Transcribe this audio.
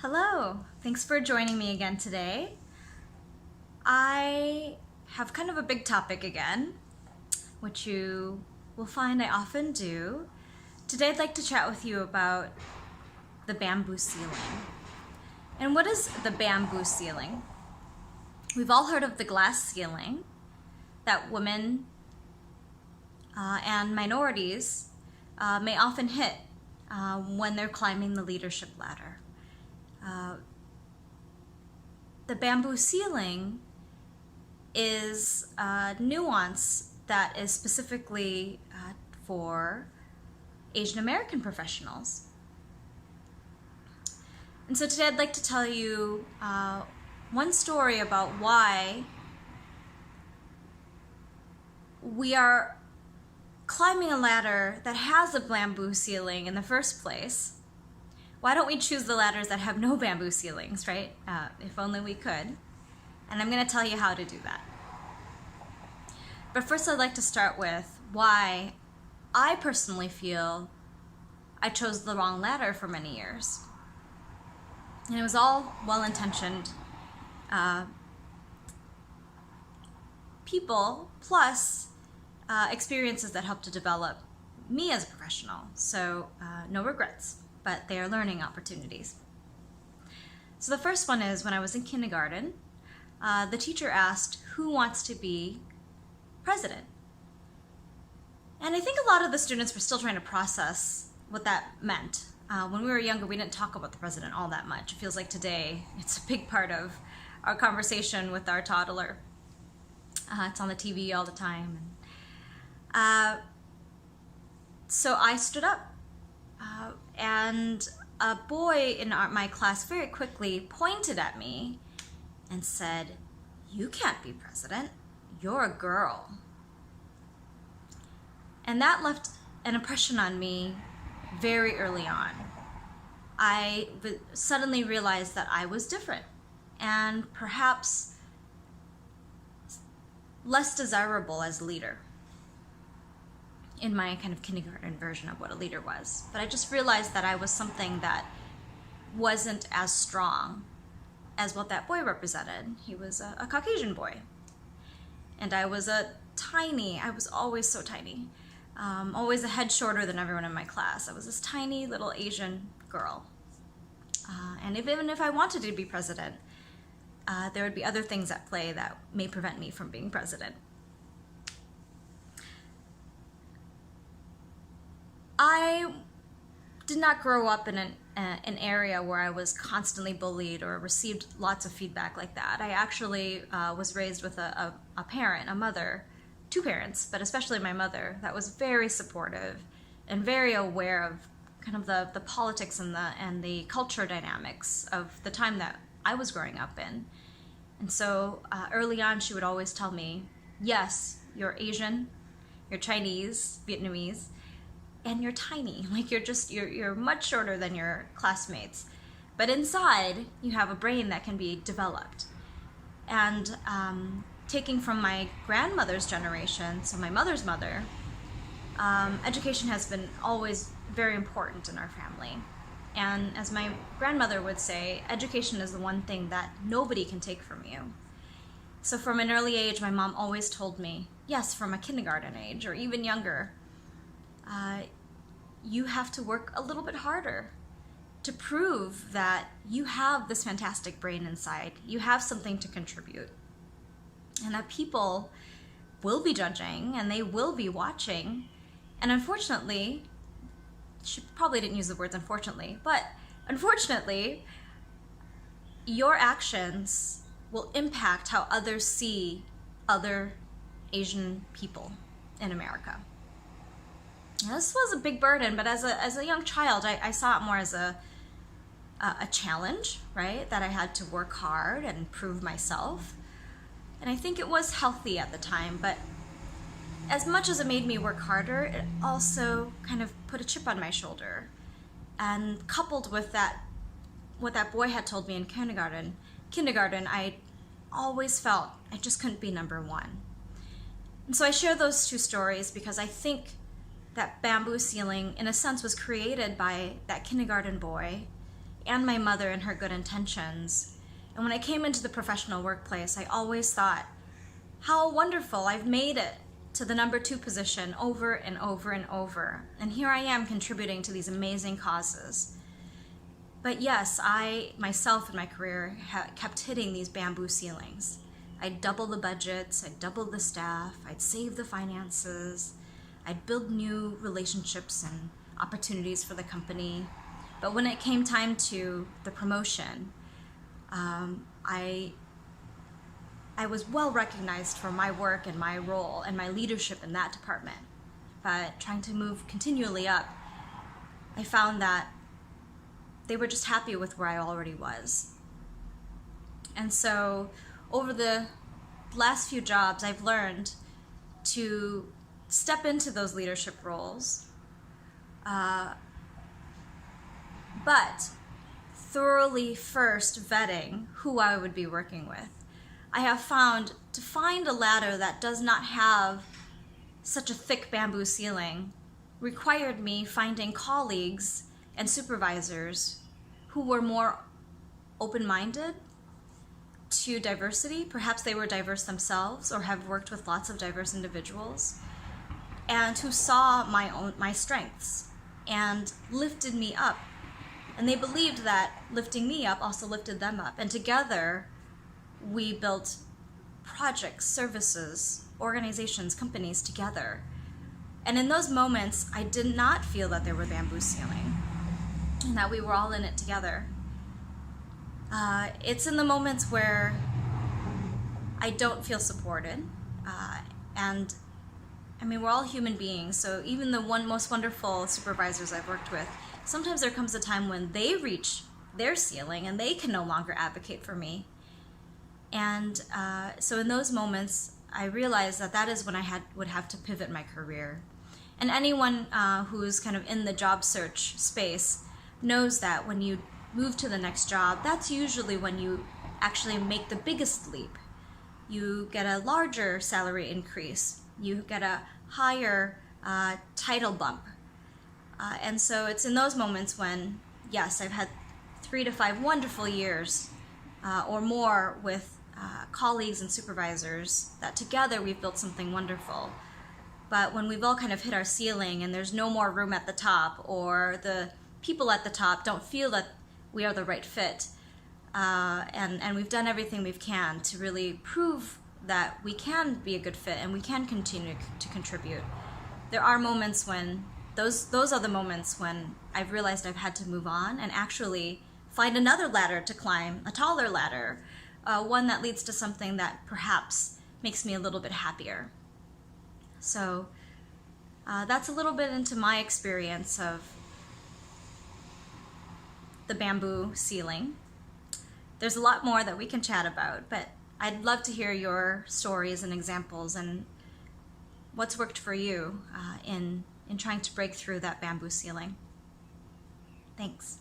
Hello, thanks for joining me again today. I have kind of a big topic again, which you will find I often do. Today I'd like to chat with you about the bamboo ceiling. And what is the bamboo ceiling? We've all heard of the glass ceiling that women and minorities may often hit when they're climbing the leadership ladder. The bamboo ceiling is a nuance that is specifically for Asian American professionals. And so today I'd like to tell you one story about why we are climbing a ladder that has a bamboo ceiling in the first place. Why don't we choose the ladders that have no bamboo ceilings, right? If only we could. And I'm going to tell you how to do that. But first I'd like to start with why I personally feel I chose the wrong ladder for many years. And it was all well-intentioned people plus experiences that helped to develop me as a professional. So no regrets, but they are learning opportunities. So the first one is when I was in kindergarten, the teacher asked, who wants to be president? And I think a lot of the students were still trying to process what that meant. When we were younger, we didn't talk about the president all that much. It feels like today it's a big part of our conversation with our toddler. It's on the TV all the time. So I stood up. And a boy in my class very quickly pointed at me and said, "You can't be president. You're a girl." And that left an impression on me very early on. I suddenly realized that I was different and perhaps less desirable as a leader in my kind of kindergarten version of what a leader was. But I just realized that I was something that wasn't as strong as what that boy represented. He was a Caucasian boy. And I was I was always so tiny. Always a head shorter than everyone in my class. I was this tiny little Asian girl. And even if I wanted to be president, there would be other things at play that may prevent me from being president. I did not grow up in an area where I was constantly bullied or received lots of feedback like that. I actually was raised with a parent, a mother, two parents, but especially my mother, that was very supportive and very aware of kind of the politics and the culture dynamics of the time that I was growing up in. And so early on, she would always tell me, yes, you're Asian, you're Chinese, Vietnamese, and you're tiny. Like you're much shorter than your classmates. But inside, you have a brain that can be developed. And taking from my grandmother's generation, so my mother's mother, education has been always very important in our family. And as my grandmother would say, education is the one thing that nobody can take from you. So from an early age, my mom always told me, yes, from a kindergarten age or even younger, you have to work a little bit harder to prove that you have this fantastic brain inside. You have something to contribute. And that people will be judging and they will be watching. And unfortunately, she probably didn't use the words unfortunately, but unfortunately, your actions will impact how others see other Asian people in America. Now, this was a big burden, but as a young child, I saw it more as a challenge, right? That I had to work hard and prove myself. And I think it was healthy at the time, but as much as it made me work harder, it also kind of put a chip on my shoulder. And coupled with that, what that boy had told me in kindergarten, I always felt I just couldn't be number one. And so I share those two stories because I think that bamboo ceiling, in a sense, was created by that kindergarten boy and my mother and her good intentions. And when I came into the professional workplace, I always thought, how wonderful, I've made it to the number 2 position over and over and over. And here I am contributing to these amazing causes. But yes, I myself in my career kept hitting these bamboo ceilings. I'd double the budgets, I'd double the staff, I'd save the finances, I'd build new relationships and opportunities for the company. But when it came time to the promotion, I was well recognized for my work and my role and my leadership in that department. But trying to move continually up, I found that they were just happy with where I already was. And so over the last few jobs, I've learned to step into those leadership roles, but thoroughly first vetting who I would be working with. I have found to find a ladder that does not have such a thick bamboo ceiling required me finding colleagues and supervisors who were more open-minded to diversity. Perhaps they were diverse themselves or have worked with lots of diverse individuals, and who saw my strengths and lifted me up. And they believed that lifting me up also lifted them up. And together, we built projects, services, organizations, companies together. And in those moments, I did not feel that there were bamboo ceiling and that we were all in it together. It's in the moments where I don't feel supported. And I mean, we're all human beings, so even the most wonderful supervisors I've worked with, sometimes there comes a time when they reach their ceiling and they can no longer advocate for me. And so in those moments, I realized that that is when I would have to pivot my career. And anyone who's kind of in the job search space knows that when you move to the next job, that's usually when you actually make the biggest leap. You get a larger salary increase. You get a higher title bump. And so it's in those moments when, yes, I've had 3 to 5 wonderful years or more with colleagues and supervisors that together we've built something wonderful. But when we've all kind of hit our ceiling and there's no more room at the top, or the people at the top don't feel that we are the right fit, and we've done everything we can to really prove that we can be a good fit and we can continue to contribute, there are moments when those are the moments when I've realized I've had to move on and actually find another ladder to climb, a taller ladder, one that leads to something that perhaps makes me a little bit happier. So that's a little bit into my experience of the bamboo ceiling. There's a lot more that we can chat about, but I'd love to hear your stories and examples and what's worked for you in trying to break through that bamboo ceiling. Thanks.